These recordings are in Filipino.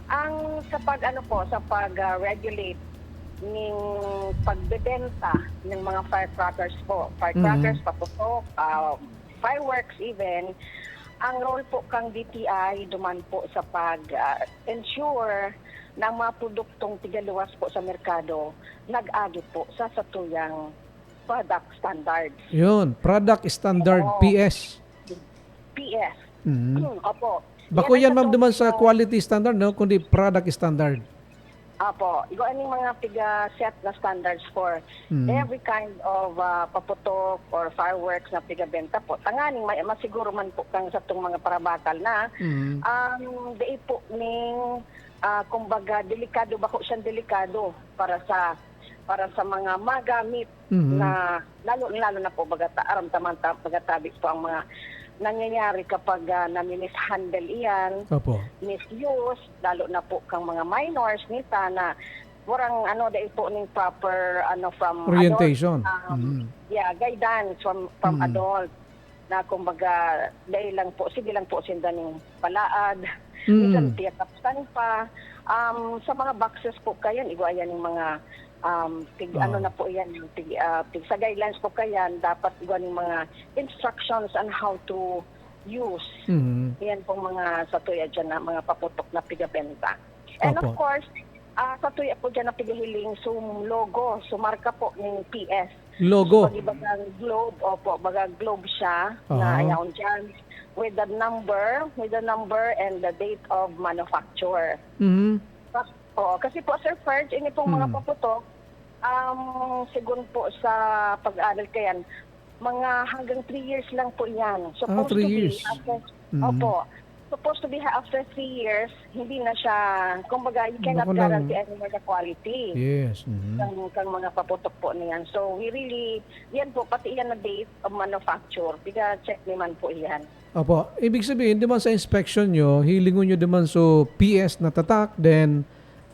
Ang sa pag regulate ng pagbebenta ng mga firecrackers po. Firecrackers, Mhm. paputok, fireworks even, ang role po kang DTI duman po sa pag-ensure na ang mga produktong tigaluwas po sa merkado nag-agi po sa satuyang product standards. Yun, product standard Oo, PS. PS. Mhm. Opo. Bako Yan ang yan ma'am katong duman sa quality standard no, kundi product standard. Apo, igo aning mga piga-set na standards for Mhm. every kind of paputok or fireworks na piga-benta po. Tanganing masiguro man po kang sa itong mga parabakal na Mhm. dai po ning kumbaga delikado ba ko siyang delikado para sa mga magamit Mhm. na lalo na po aramtaman pagatabi po ang mga nangyayari kapag na-mishandle iyan, Opo. misuse, lalo na po kang mga minors nita na warang dahil po ning proper from adult, Orientation. Mhm. guidance from Mhm. adult na kumbaga dahil lang po sige lang po sinda ning palaad minsan Mhm. tiyatapsan pa sa mga boxes po kayan igayan ng mga Oo. na po yan yung sa guidelines po kayan dapat igayan ng mga instructions on how to use Mhm. yan pong mga satuya dyan na mga paputok na pigabenta. And of Opo. course, satuya po dyan na pigahiling logo, marka po ng PS. Logo. Pag ibagang globe, bagang globe siya na Aha. ayaw dyan with the number and the date of manufacture. Mhm. Oo, kasi po Sir Ferg, ini pong mga Mhm. paputok, sigun po sa pag-aaral kayan, mga hanggang 3 years lang po yan. Supposed 3 to be years. after, Mhm. opo, supposed to be after 3 years, hindi na siya, kumbaga, you cannot Naku lang. guarantee anymore the quality Yes. Mhm. kang mga paputok po niyan. So, we really, yan po, pati yan na date of manufacture, check naman po yan. Opo. Ibig sabihin, di ba sa inspection nyo, hilingon nyo naman so PS na tatak, then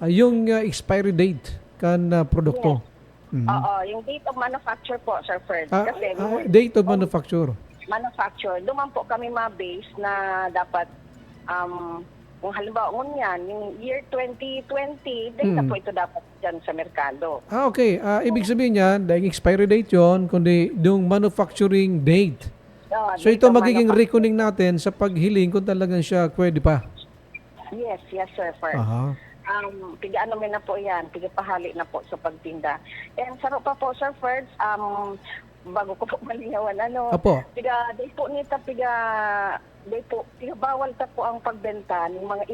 yung expiry date kan Yes. produkto. Mhm. Oo, yung date of manufacture po, Sir Fred. Kasi Date of manufacture. manufacture, duman po kami ma-base na dapat kung halimbawa ngunyan, yung year 2020, date na po ito dapat dyan sa merkado. Okay. Ibig sabihin niyan, dahil expiry date yon, kundi yung manufacturing date. So Date ito of magiging manufacture. reckoning natin sa paghiling kung talagang siya pwede pa. Yes, Sir Fred. Aha. Piga na po yan, pigapahali na po sa pagtinda. And saro pa po, Sir Fred, bago ko po malingawan, Apo. day po bawal ta po ang pagbenta ng mga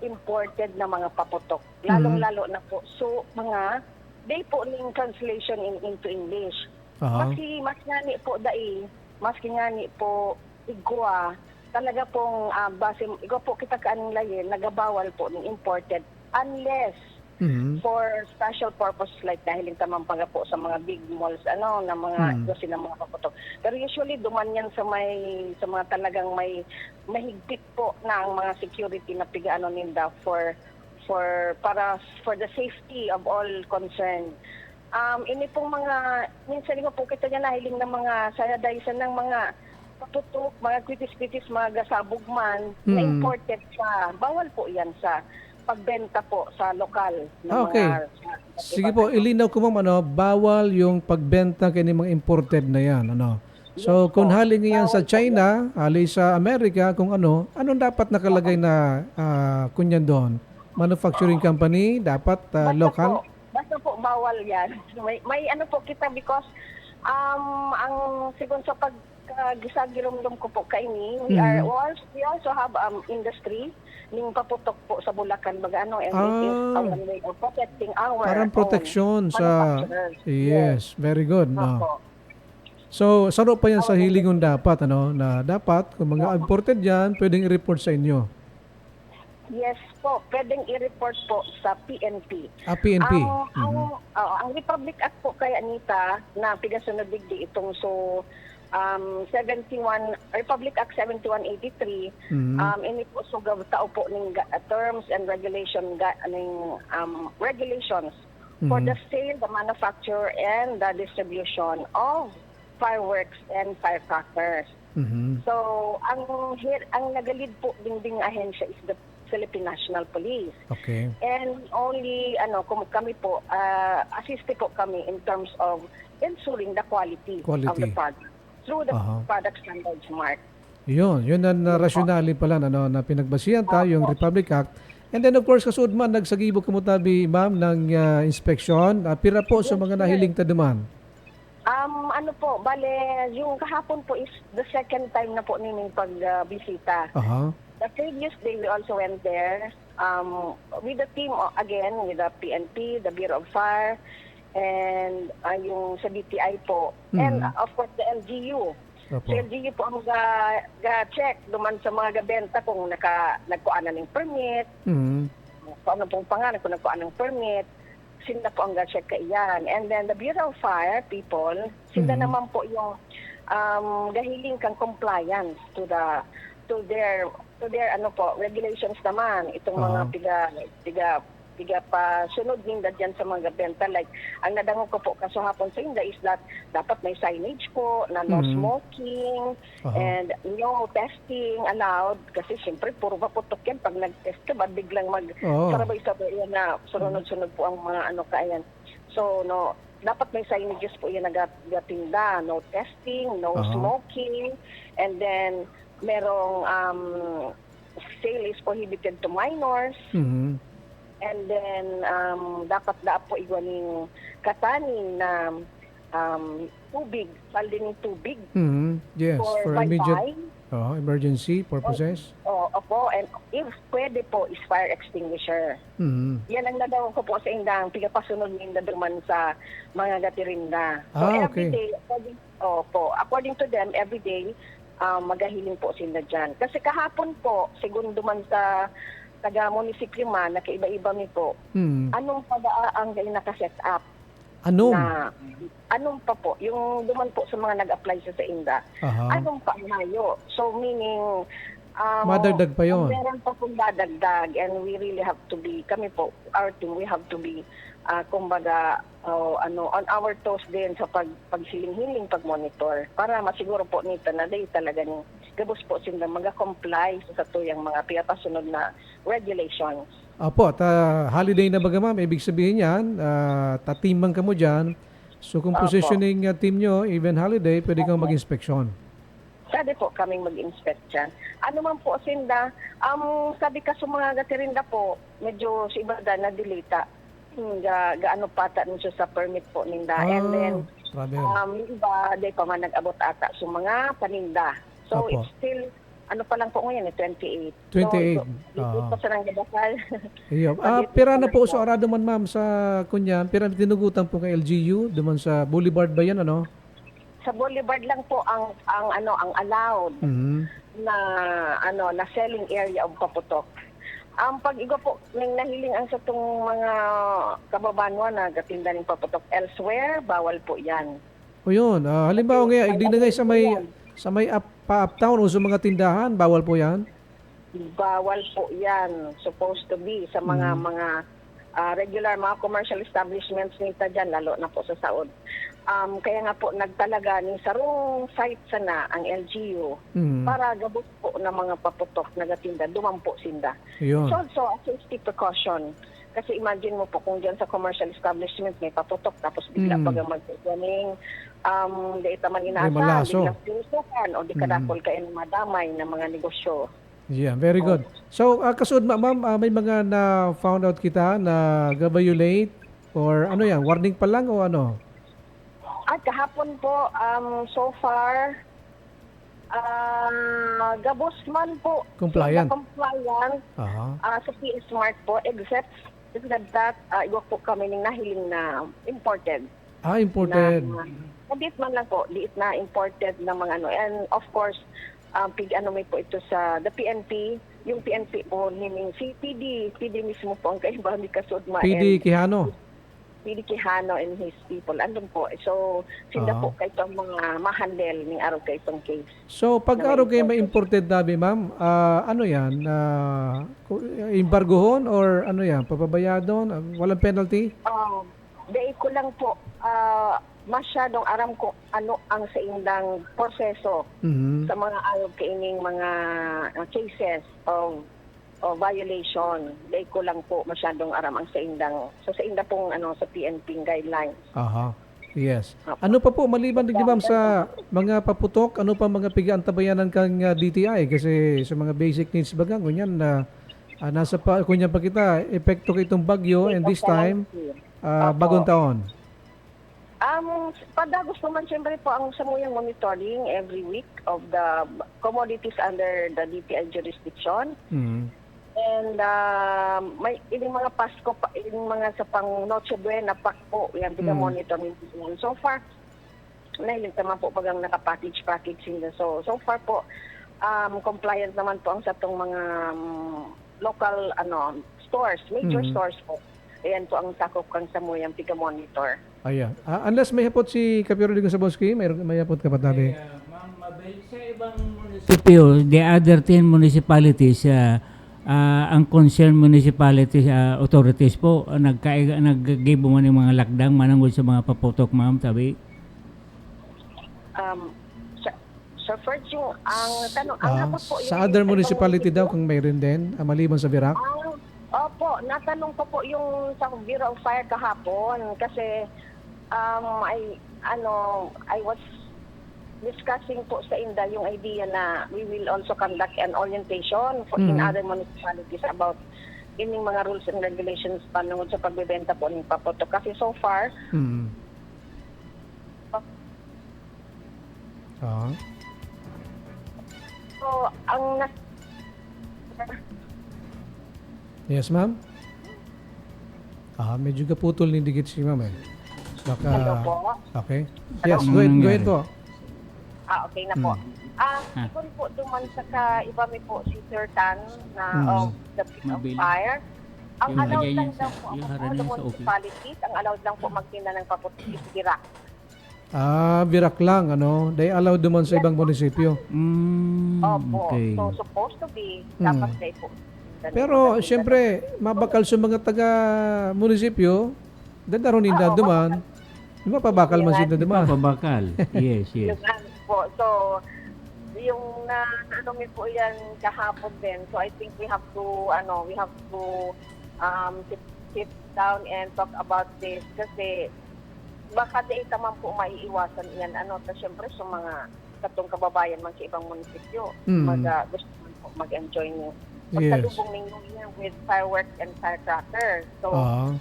imported na mga paputok. Lalong-lalo na po. So, day po ning translation into English. Aha. Maski ngani po igwa, talaga pong base, igwa po kita kaaning layin, nagabawal po ng imported unless Mhm. for special purpose like nahiling tamang paga po sa mga big malls na mga kasi ng mga paputok. Pero usually duman yan sa mga talagang may mahigpit po na ang mga security na pigaano ninda for the safety of all concerned. Ini pong minsan po kita niya nahiling ng mga sayadaysan ng mga paputok, mga kritis-kritis, mga gasabog man na imported sa bawal po yan sa pagbenta po sa lokal na Okay. mga Sige po, ilinaw ko ma'am, bawal yung pagbenta kay mga imported na yan, So, Yes kung po. haling yan sa Bawal po China, hali sa Amerika, kung anong dapat nakalagay na kunyan doon? Manufacturing company, dapat local? Basta po bawal yan. May po kita because ang sigon sa paggisagirumdum ko po kaini, we also have industry ning paputok po sa Bulacan baga and it is our way of protecting our Parang protection own sa... manufacturers. Yes, very good, no? Opo. So, saro pa yan sa hilingon dapat, na dapat, kung mga imported yan, pwedeng i-report sa inyo. Yes po, pwedeng i-report po sa PNP. PNP. Ang Republic Act po kay Anita na pigasunod digdi itong 71 Republic Act 7183 ini po tao po ning terms and regulations for the sale, the manufacture and the distribution of fireworks and firecrackers. Mhm. So ang nagalid po dingding ahensya is the Philippine National Police. Okay. And only kami po assist po kami in terms of ensuring the quality of the Quality. product through the Aha. product standards mark. Yun ang rationale pala na pinagbasihan tayo, yung Republic Act. And then of course, kasunod man, nagsagibog kamutabi, ma'am, ng inspeksyon. Pira po sa mga nahiling taduman. Bale, yung kahapon po is the second time na po naming pagbisita. Aha. The previous day, we also went there with the team again, with the PNP, the Bureau of Fire, and yung sa DTI po. And of course, the LGU. Opo. Sa LGU po ang ga-check duman sa mga gabenta kung nagkuana ng permit, Mhm. kung ano pong pangalan, kung nagkuana ng permit, sila po ang ga-check kaiyan. And then the Bureau of Fire people, sila naman po yung gahiling kang compliance to their regulations naman. Itong mga piga pa sunod ninda dyan sa mga benta. Like, ang nadango ko po kasuhapon sa inda is that dapat may signage po na no smoking and no testing allowed. Kasi siyempre, puro paputok yan. Pag nag-test ka ba, biglang sarabay-sabay yan na sunod-sunod po ang mga kaayan. So, dapat may signages po yan nagatinda. No testing, no smoking, and then merong sale is prohibited to minors. Mhm. And then, dapat po igwaning katanin na tubig, salding tubig Mhm. Yes, for immediate emergency purposes. Opo, and if pwede po is fire extinguisher. Mhm. Yan ang nadawang ko po sa indang pigapasunod ninda duman sa mga gatirinda. So every day, according to them, every day, magahiling po sila dyan. Kasi kahapon po, segundo man sa taga-munisipyo man, nakaiba-iba mi po, anong padaang kayo nakaset up? Anong pa po? Yung duman po sa mga nag-apply sa inda, anong pa ngayo? So meaning, madagdag pa yun. Meron pa pong dadagdag, and we really have to be, kami po, our team, we have to be, kumbaga, on our toes din sa pagsiling-hiling, pag-monitor, para masiguro po nito na day talaga ni gabos po sila mag-comply sa tuyang mga piyapasunod na regulations. Apo, holiday na baga ma'am, ibig sabihin yan, tatimang ka mo dyan. So kung positioning team nyo, even holiday, pwede kang mag-inspeksyon. Sabi po kaming mag-inspect dyan. Ano man po, Sinda, sabi ka sa mga gatirinda po, medyo si iba na dilita. Gaano pata nyo sa permit po ninda. And then, iba, di pa man nag-abot ata sa mga paninda. So, it's still, pa lang po ngayon, 28. 28. So, ito sa nang gabasal. Pira na po sa arado man ma'am sa kunyan, pira tinugutan po kay LGU, duman sa Boulevard ba yan, ano? Sa Boulevard lang po ang allowed na selling area of paputok. Ang pag-igo po, nang nahiling ang sa itong mga kababanwa na gatinda ng paputok elsewhere, bawal po yan. O yun, halimbawa nga, igdig na sa may uptown o sa mga tindahan, bawal po yan? Bawal po yan. Supposed to be sa mga regular, mga commercial establishments nita dyan, lalo na po sa Saud. Kaya nga po nagtalaga ni sarong site sana ang LGU para gabot po ng mga paputok na gatinda, dumampo sinda. It's also a safety precaution. Kasi imagine mo po kung dyan sa commercial establishment may paputok tapos bigla pag magkukuning di ita man inasa, biglang pinusukan o di kadakol kayo madamay ng mga negosyo. Yeah, very good. So, kasunod ma'am, may mga na-found out kita na ga-violate or ano yan, warning pa lang o ano? At kahapon po, so far, gabos man po. Compliant. Compliant sa PS Smart po, except that, iwa po kami ng nahiling na imported. Imported. Liit man lang po, liit na imported na mga ano. And of course, may po ito sa the PNP, yung PNP po, meaning si PD mismo po ang kaiba ni Kasudma. PD Quijano. PD Quijano and his people. Andun po. So, sila po kayo itong mga mahandle ng araw kayo itong case. So, pag araw kayo may imported dabi, ma'am, ano yan? Embargohon or ano yan? Papabayadon? Walang penalty? Dahil ko lang po, masyadong aram ko ano ang sa indang proseso sa mga araw kaining mga cases of o violation. Dahil ko lang po masyadong aram ang sa indang, so sa inda pong sa PNP guidelines. Aha. Yes. Ano pa po, maliban din ma'am sa mga paputok, ano pa mga pigaantabayanan kang DTI? Kasi sa mga basic needs bagang, kunyan na nasa pa, kunyan pa kita, epekto kay itong bagyo and this time, bagong taon. Padagos naman siyempre po ang samuyang monitoring every week of the commodities under the DTI jurisdiction. Mm. And may ilang mga Pasko pa, ilang mga sa pang Noche Buena pa po yung monitor so far nahiling naman po pag ang naka-package nila. So far po compliant naman po ang sa tong mga local stores, major stores po. Ayan po ang sakop kang samuyang piga-monitor. Ayan. Unless may hapot si Kapiro Ligo Saboski, may hapot ka pa tabi. Ma'am Mabel, sa ibang munisipyo, the other 10 municipalities, ang concerned municipalities authorities po nag-give mo ng mga lakdang manangod sa mga paputok, ma'am, tabi? Sir Ferds, ang tanong, ang hapot po sa other municipality daw kung mayroon din, maliban sa Virac? Opo, natanong ko po yung sa Bureau of Fire kahapon kasi I was discussing po sa INDA yung idea na we will also conduct an orientation in other municipalities about ining mga rules and regulations panungod sa pagbebenta po ng paputok. Kasi so far, so ang Yes, ma'am? Medyo kaputol ni digit si ma'am eh. Baka, hello po. Okay. Yes, go ahead po. Okay na po. Kung po duman sa iba mi po si Sir Tan na of the Bureau of Fire, ang allowed lang daw po ang municipalities, ang allowed lang po magtinda ng paputok is Virac. Virac lang, They allowed duman sa ibang munisipyo. Opo. Okay. So, supposed to be, dapat kayo po. Pero, siyempre, mabakal sa mga taga-munisipyo, dadaronin na duman, mapabakal man sila duman. Pabakal. Yes. Yung po. So, yung po yan kahapon din. So, I think we have to, sit down and talk about this kasi baka dahil naman po maiiwasan yan. Siyempre, sa mga katong kababayan man sa ibang munisipyo, gusto man po mag-enjoy niyo. Pagkalubong ninyo yan with fireworks and firecrackers. So,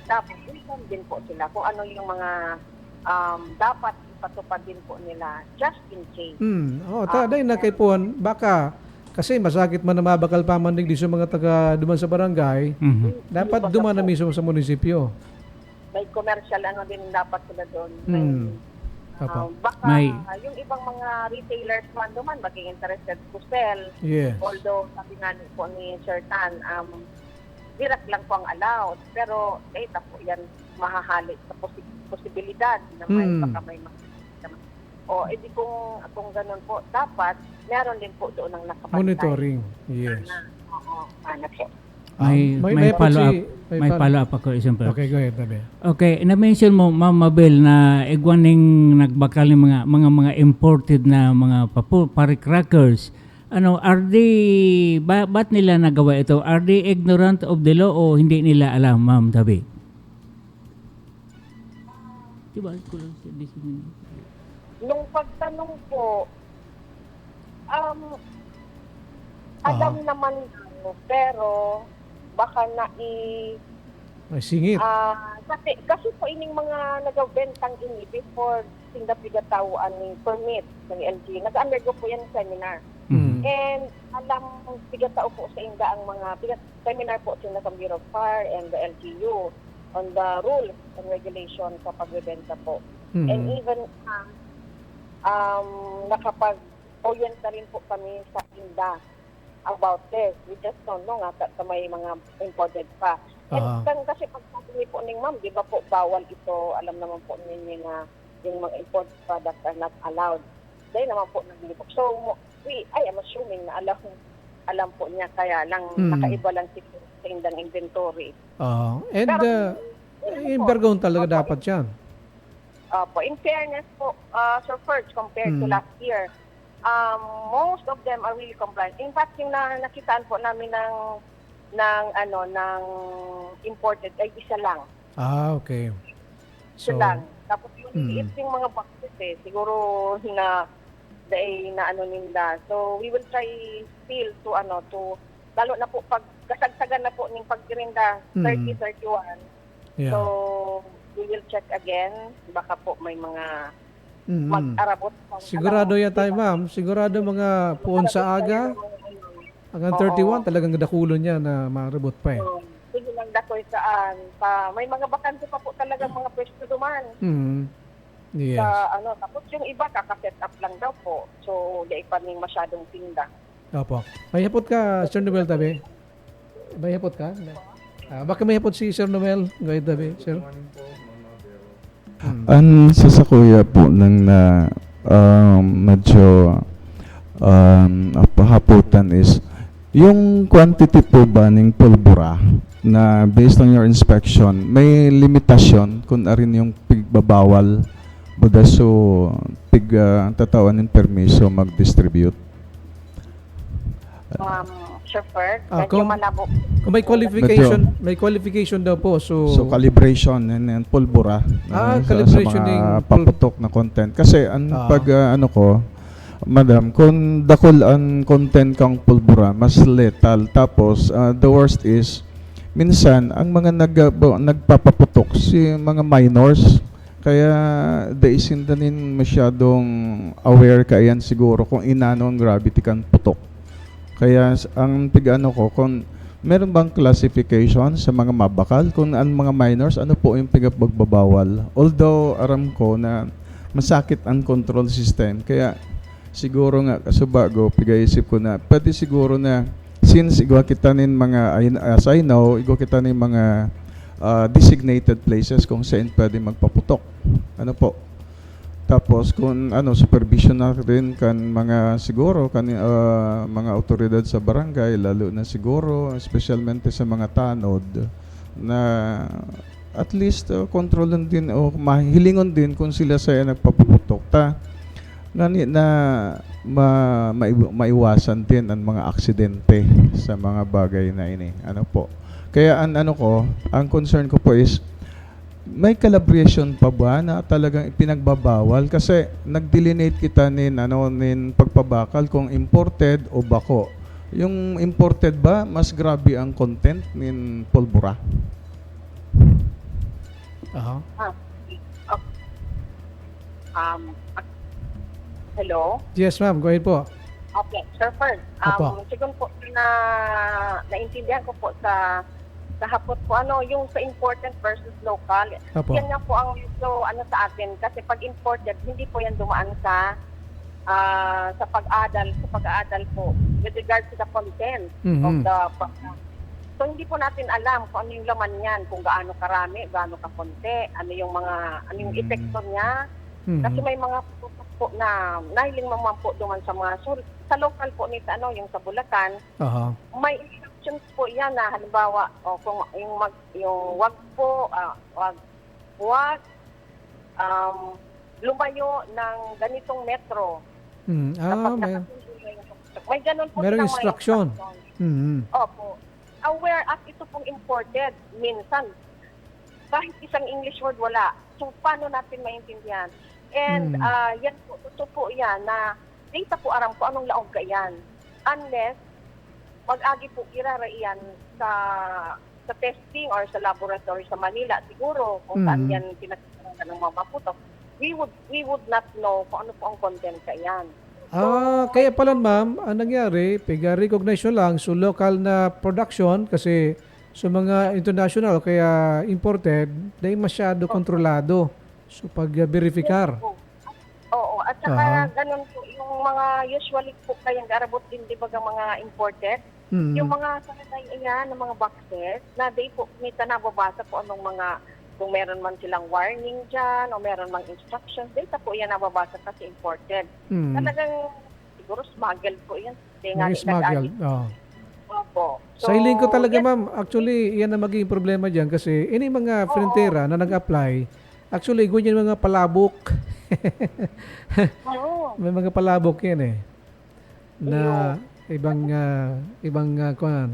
dapat inform din po sila kung ano yung mga dapat ipatupad din po nila just in case. Taday na kay Puan, baka kasi masakit man na mabakal pa man din sa mga taga duman sa barangay, dapat duman na mismo sa munisipyo. May commercial din dapat sila doon. Baka yung ibang mga retailers man duman maging interested to sell. Yes. Although sabi nga po ni Sir Tan, Virac lang po ang allowed. Pero data po yan mahahalik sa posibilidad na baka may edi kung ganun po, dapat meron din po doon ang nakapantay. Monitoring. Yes. Po. May follow-up ako isang pa. Okay, go ahead, Tabi. Okay, na-mention mo, Ma'am Mabel, na igwaning nagbakal ng mga imported na mga firecrackers. Are they, ba't nila nagawa ito? Are they ignorant of the law o hindi nila alam, Ma'am Tabi? Diba? Nung pagtanong po, alam naman pero baka May singit. kasi po ining mga nagabentang ini before pigatawan ni permit ng LG. Nag-undergo po yan seminar. And alam pigatao po sa inda ang mga seminar po sila sa Bureau of Fire and the LGU on the rules and regulations sa pagbebenta po. And even nakapag-orient na rin po kami sa inda about this. We just don't know nga sa may mga imported pa. And kasi pag sabi po ning ma'am, di ba po bawal ito, alam naman po ninyo na yung mga imported products are not allowed. Dahil naman po naglibok. So, I am assuming na alam po niya, kaya lang nakaiba lang sa indang inventory. And imbargoon talaga dapat yan. In fairness po, Sir Ferg, compared to last year, most of them are really compliant. In fact, yung nakitaan po namin ng ng imported ay isa lang. Okay. Isa So, lang. Tapos yung liit yung mga boxes siguro na nila. So we will try still to lalo na po pag kasagsagan na po ng pagtirinda 30, 31. yeah. So we will check again. Baka po may mga Mm-mm. mag-arabot. Sigurado yan tayo, ma'am. Sigurado mga puon sa aga, hanggang 31, talagang dakulo niya na marabot pa eh. Sige lang dakoy saan. May mga bakante pa po talaga mga pwesto duman. Yes. Tapos yung iba kaka-set up lang daw po. So di pa ning masyadong tinda. Opo. May hapot ka, Sir Noel Tabi? May hapot ka? Baka may hapot si Sir Noel. Ngayon Tabi, Sir? Ang sasakuya po ng medyo pahaputan is yung quantity po ba ng pulbura na based on your inspection, may limitasyon kung arin yung pigbabawal buda so tatawan ng permiso mag-distribute. Chauffeur, Kung- medyo malabo. Kung may qualification daw po. So Calibration and pulbura calibration sa ng mga paputok na content. Kasi pag madam, kung dakol ang content kang pulbura, mas lethal. Tapos, the worst is, minsan, ang mga nagpapaputok, si mga minors, kaya daisin danin masyadong aware ka yan siguro kung inano ang gravity kan putok. Kaya ang ko, kung meron bang classification sa mga mabakal, kung ang mga minors, ano po yung pagbabawal? Although, aram ko na masakit ang control system, kaya siguro nga kasubago pigaisip ko na pwede siguro na since igwa kita nin mga as I know igwa kita nin mga designated places kung saan pwede magpaputok ano po tapos kung supervision na rin kan mga siguro kan mga autoridad sa barangay lalo na siguro especialmente sa mga tanod na at least kontrolon din o mahilingon din kung sila sa nagpaputok maiwasan din ang mga aksidente sa mga bagay na ini. Ano po? Kaya ang concern ko po is may calibration pa ba na talagang pinagbabawal kasi nag-delineate kita nin pagpabakal kung imported o bako. Yung imported ba mas grabe ang content nin pulbura? Hello? yes, ma'am. Go ahead po. Okay, sir first. Opo. Siguro po naintindihan ko po sa hapot po yung sa imported versus local. Opo. Yan nga po ang sa atin kasi pag imported hindi po yan dumaan sa pag-aadal po with regard to the content of the product. So hindi po natin alam kung ano yung laman niyan, kung gaano karami, gaano kakonti, ano yung epekto niya. Kasi may mga product po na nahiling naman po duman sa mga sa local po nito yung sa Bulacan. May instructions po yan na halimbawa kung yung wag po wag lumayo ng ganitong metro. May ganun po merong silang mga instruction. Opo. Aware at ito pong imported minsan kahit isang English word wala. So paano natin maintindihan? And yan po, ito po yan na data po aram ko anong laog ka yan. Unless mag-agi po iraraiyan sa testing or sa laboratory sa Manila siguro kung saan yan pinagkakaroon ng mga maputok. We would not know kung ano po ang content ka yan. Kaya pala ma'am, ang nangyari, recognition lang so local na production kasi sa mga international kaya imported, dahil masyado kontrolado. So pag-verifikar. Oo, at saka ganun po, yung mga usually po kayang garabot din di ba ang mga imported, yung mga sanatay iyan ng mga boxes na di po nita nababasa po anong mga kung meron man silang warning dyan o meron mang instructions, data po yan nababasa kasi imported. Talagang siguro smuggled po yan. May smuggled. Opo. Sa hiling ko talaga ma'am, actually yan ang magiging problema dyan kasi ini mga frontera na nag-apply, actually ganyan mga palabok. May mga palabok yan na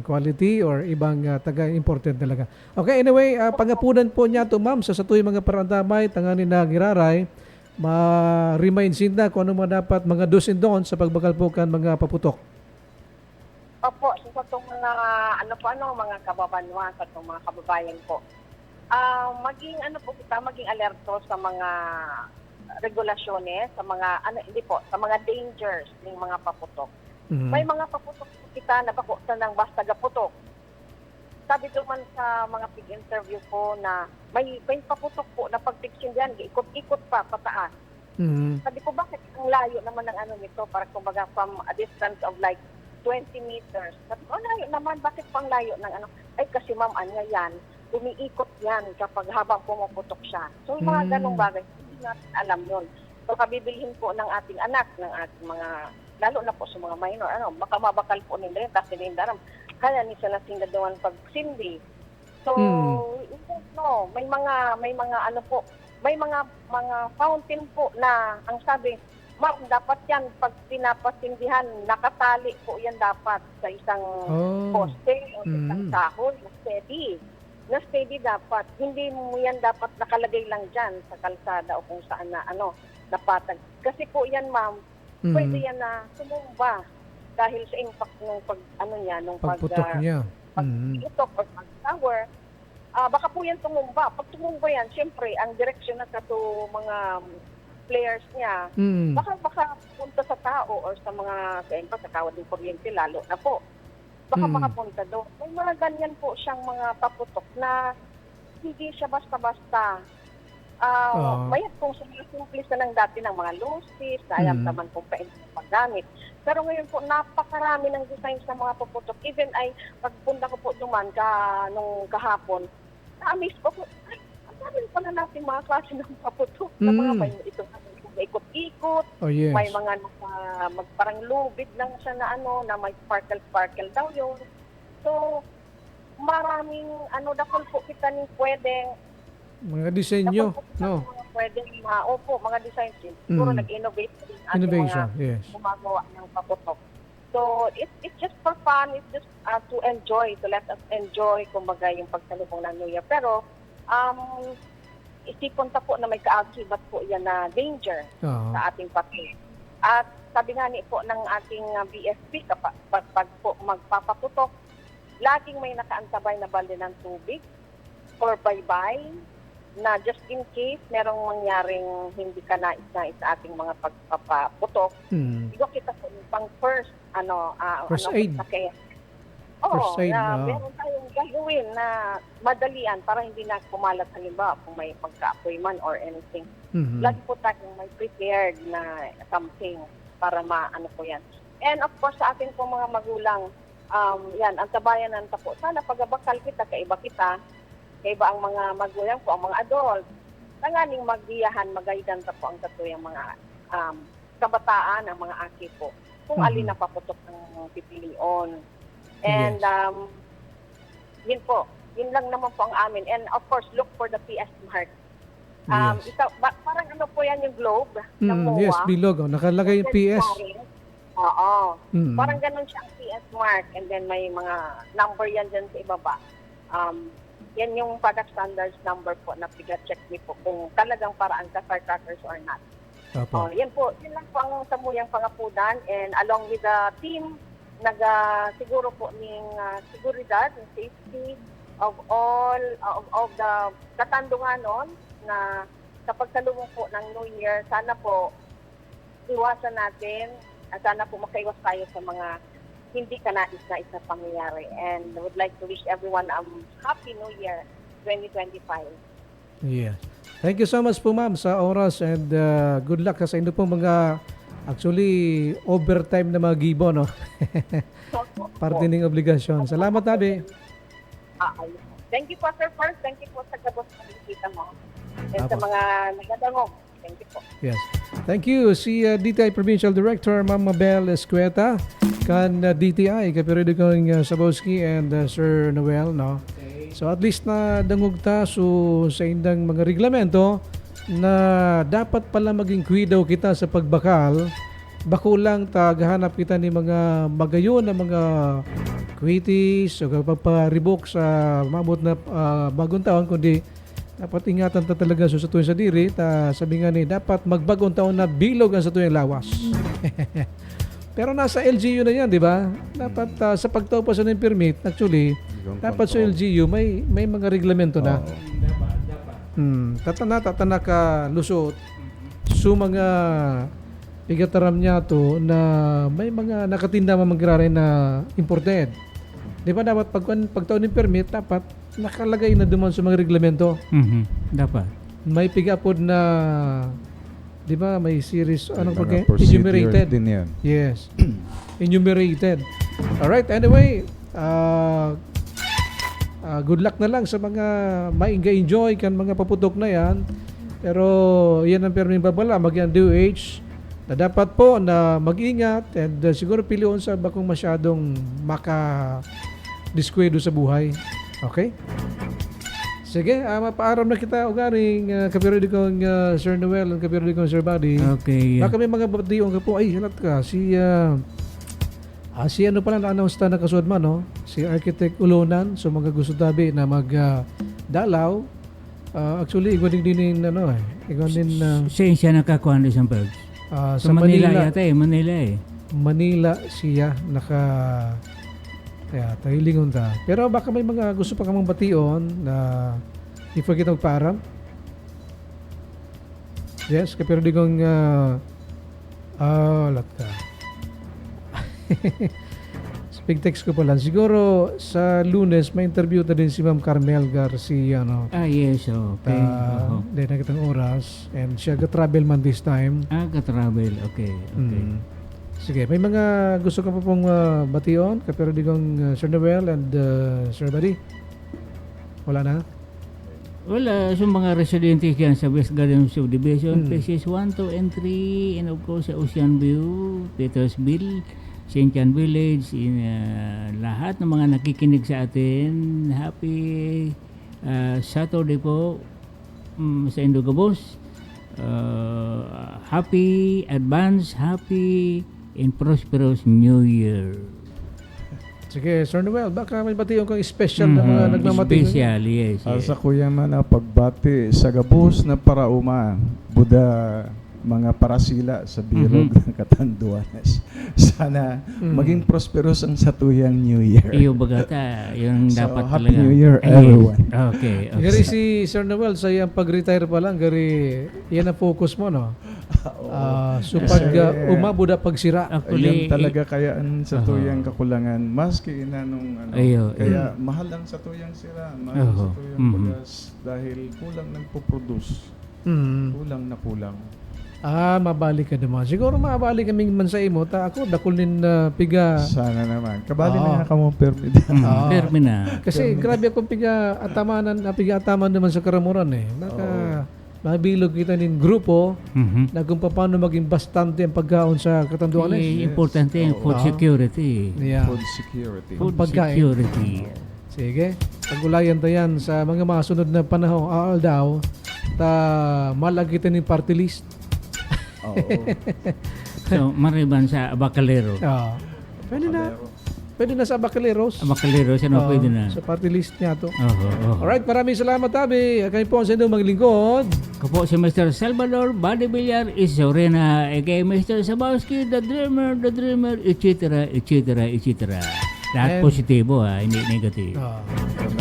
quality or ibang taga-important talaga. Okay, anyway, pangapunan po niya to ma'am sa satuy mga parandamay tanganin na giraray ma-remind sinda kung ano mga dapat mga do's and don'ts sa pagbakal po kan mga paputok. Opo, sa itong mga, mga kababanwa, sa itong mga kababayan po. Maging maging alerto sa mga regulasyones, sa mga, sa mga dangers ng mga paputok. Mhm. May mga paputok po kita na bakutan ng basta gaputok. Sabi naman sa mga pig-interview ko na may paputok po na pagtiksin yan, ikot-ikot pa pataas. Mhm. Sabi ko, bakit ang layo naman ng nito? Para kumbaga from a distance of like 20 meters. Sabi ko, layo naman, bakit pang layo ng Ay, kasi ma'am, yan, umiikot yan kapag habang pumuputok siya. So, yung mga ganong bagay, hindi natin alam yun. So, kabibilhin po ng ating anak, ng ating mga, lalo na po sa mga minor, baka mabakal po nila yun, kasi nila kaya ni sila singadawan pagsindi. So, may mga fountain po na ang sabi, ma'am, dapat yan, pag pinapasindihan, nakatali po yan dapat sa isang poste o sa isang kahoy, na steady dapat. Hindi mo yan dapat nakalagay lang dyan sa kalsada o kung saan na, napatag. Kasi po yan, ma'am, pwede yan na sumumba dahil sa impact ng pagputok niya. Pag-putok or pag-tower. Baka po yan tumumba. Pag tumumba yan, siyempre, ang direksyon na sa mga players niya, baka punta sa tao or sa mga, sa kawad ng kuryente, lalo na po. Baka makapunta doon. May mga ganyan po siyang mga paputok na hindi siya basta-basta. Mayat kung simple na ng dati ng mga lucis, sayang naman kung paggamit. Pero ngayon po, napakarami ng design sa mga paputok. Even ay, pagpunta ko po duman nung kahapon, na-amaze ko po, ang dami pala natin mga klase ng paputok na mga may ito may ikot-ikot, may mga parang lubid lang siya na na may sparkle daw yun. So, maraming dakol po kita ni pwedeng mga disenyo, no? Pwedeng mga design. Siguro nag-innovate din ating mga gumagawa ng paputok. So, it's just for fun. It's just to enjoy, to let us enjoy, kumbaga, yung pagsalubong ng New Year. Pero, isipon pa po na may kaakibat po yan na danger sa ating pati. At sabi nga po ng ating BSP, pag po magpapaputok, laging may nakaantabay na balde ng tubig or bye-bye na just in case merong mangyaring hindi ka nais-nais sa ating mga pagpapaputok. Igo kita po pang first aid. First aid. Meron tayong gagawin na madalian para hindi na kumalat halimbawa kung may pagka-apoy man or anything. Lagi po tayong may prepared na something para po yan. And of course, sa ating po mga magulang, yan, ang tabayanan ta po. Sana pagabakal kita, kaiba ang mga magulang po, ang mga adult. Tanganing magdiyahan, magaydan ta po ang katuyang mga kabataan, ang mga aki po. Kung alin na paputok ng pipilion. And yun po, yun lang naman po ang amin. And of course, look for the PS mark. Parang po yan yung globe ng MOA. Yes, bilog. Nakalagay yung PS. Oo. Parang ganun siya ang PS mark. And then may mga number yan dyan sa ibaba. Yan yung product standards number po na piga-check niyo po kung talagang paraan ka firecrackers or not. Yan po. Yun lang po ang samuyang pangapudan. And along with the team, siguro po ng seguridad and safety of all of the katandunganon na sa pagsalubong po ng New Year, sana po iwasan natin at sana po makaiwas tayo sa mga hindi ka nais-nais na pangyayari. And I would like to wish everyone a Happy New Year 2025. Yes. Thank you so much po ma'am sa oras and good luck sa inyo po mga actually overtime na mga gibo, no? Parte ng obligasyon. Salamat, Tabi. Thank you po, Sir First. Thank you po sa gabos na nakikita mo. And sa mga nagadangog. Thank you po. Yes. Thank you. Si DTI Provincial Director, Ma'am Mabel Escueta, kan DTI, Kaperiodikong Sabowski and Sir Noel, no? So at least na dangog ta sa indang mga reglamento na dapat pala maging kuidaw kita sa pagbakal bakulang tagahanap kita ni mga magayon na mga Kuwaitis o kapag-ribok sa mabot na bagong taon, kundi dapat ingatan ta talaga sa tuwing sa diri. Sabi nga ni, dapat magbagong taon na bilog ang sa tuwing lawas. Pero nasa LGU na yan, di ba? Dapat sa pagtaupa sa ng permit, actually, dapat sa LGU may mga reglamento na. Tatana ka lusot so mga igataram niya to na may mga nakatinda magraray na imported. Di ba dapat pagtaon ng permit, dapat nakalagay na duman sa mga reglamento. Dapat. May pigapod na, di ba, may series, anong Mga pag procedure enumerated. din yan. Yes. Enumerated. Alright, anyway, good luck na lang sa mga ma-enjoy kan mga paputok na yan. Pero yan ang perming babala, mag-yan DOH na dapat po na mag-ingat and siguro pilion sa bakong masyadong maka-diskwado sa buhay. Okay? Sige, mapaaram na kita ugaring kaperiodikong Sir Noel at kaperiodikong Sir Buddy. Okay. Baka may mga batiyon ka po, ay halat ka, si ano pala na-announce na kasud man, no? Si Architect Ulonan, so mga gusto tabi na mag-dalaw. Actually, igwaning din igwaning Siya nakakuha ng isang perks. sa Manila yata Manila eh. Manila siya kaya tahilingon ta. Pero baka may mga gusto pa kamang bation na before kita magpaaram. Yes, kapero digong lat ka. Speak text ko pala. Siguro sa Lunes may interview ta din si Ma'am Carmel Garcia, no. Yes, okay. Dahil na kitang oras and siya ga-travel man this time. Ka-travel. Okay. Sige, may mga gusto ka pa pong bation, kapero digong Sir Noel and Sir Buddy? Wala na? Wala, sa mga residente yan sa West Garden Subdivision, Phases 1, 2, and 3, and of course sa Ocean View, Petersville, St. John Village, lahat ng mga nakikinig sa atin, happy Saturday po sa Indogabos. Happy advance, happy and prosperous New Year. Sige, Sir Noel, baka may bation kang special na mga nagmamating. Special, yes. Sa kuya man pagbati sa gabos na parauma, Buda mga parasila sa birog ng Katanduanes. Sana maging prosperous ang satuyang New Year. Iyo bagata, yung So, dapat Happy talaga. New Year, Yes. everyone. Okay. Gari si Sir Noel, sa iyang pag-retire pa lang, gari, yan ang focus mo, no? So pag umabuda pagsira. Actually, Ayan talaga kaya ang satuyang kakulangan. Maski inanong kaya mahal ang satuyang sira. Mahal ang satuyang bulas dahil kulang nagpo-produce. Kulang na kulang. Mabalik ka naman. Siguro mabalik kaming man sa imo. Ako, dakulin piga. Sana naman. Kabali na nga ka mo permit. permi na. Kasi grabe akong piga ataman naman sa Karamuran eh. Mabilog kita ng grupo na kung paano maging bastante ang pagkaon sa Katanduanes. Importante yung food security. Yeah. Food security. Food Pagkain. security. Sige. Pagulayan ta yan sa mga masunod na panahon. Daw. Malagitan ng party list. Oo. So, mariban sa Abacalero. Pwede na sa Bacaleros. Abacalero, siya na pwede na. Sa party list niya to. Oho. Alright, maraming salamat Tabi. Kami po ang sa inyong maglingkod. Kapo si Mr. Salvador Buddy Villar Isorena, aka Mr. Sabowski, the dreamer, etc., etc., etc. Lahat And- positibo hindi negative.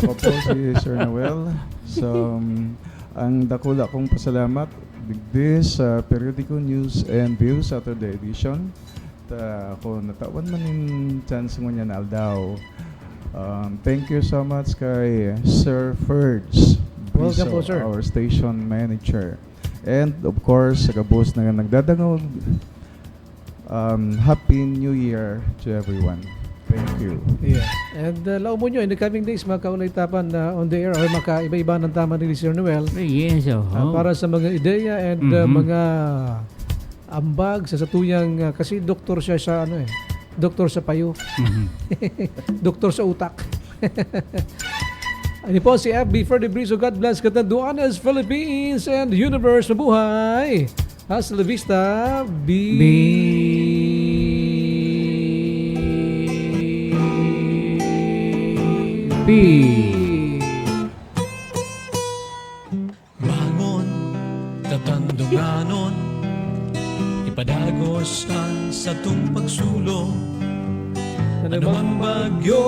Ako po si Sir Noel. So, ang dakula kong pasalamat digdi sa Periodico News and View Saturday edition. Ako natawan man yung chance mo niya na aldaw. Thank you so much kay Sir Ferds Welcome po, sir. our station manager. And of course, sa kabus na nagdadangog, Happy New Year to everyone. Thank you. Yeah. And lao mo nyo, in the coming days, makaulay-tapan na on the air or makaiba-iba ng tama ni Sir Noel Yes, para sa mga ideya and mga ambag sa satuyang kasi doktor siya sa doktor sa payo. Doktor sa utak. Ano po si FB for the Breeze of God bless Catanduanes, Philippines and Universe. Mabuhay! Hasta la vista, Bangon, tatandunganon, ipadagos ang sa tung pagsulong. Ano mang bagyo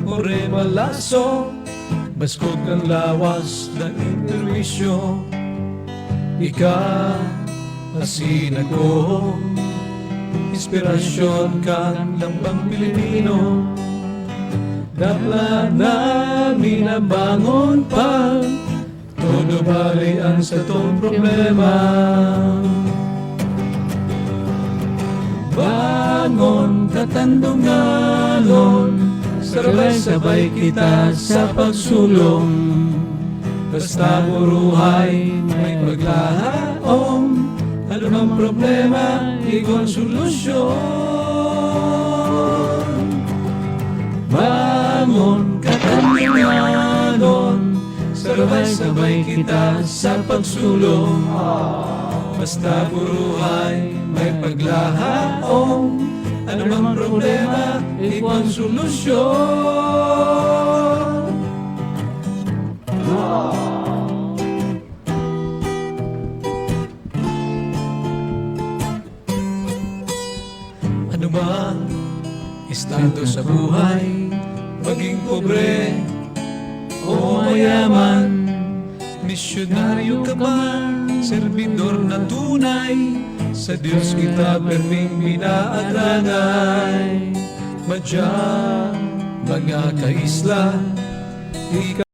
o remalaso, baskog ng lawas ng interwisyo. Ika, asin ako, inspirasyon kang lambang Pilipino. Dapla namin ang bangon pa, todo bali ang sa tong problema. Bangon, katandunganon, sabay-sabay kita sa pagsulong. Basta buruhay may paglaom, ano mang problema, ikon solusyon. Bangon, katandunganon, sabay-sabay kita sa pagsulong. Basta buruhay may paglaom, ano mang problema, ikon solusyon. Ano man estado sa buhay, maging pobre o mayaman, misyonaryo ka man, servidor na tunay, sa Diyos kita perming minaagangay. Madya, mga kaisla,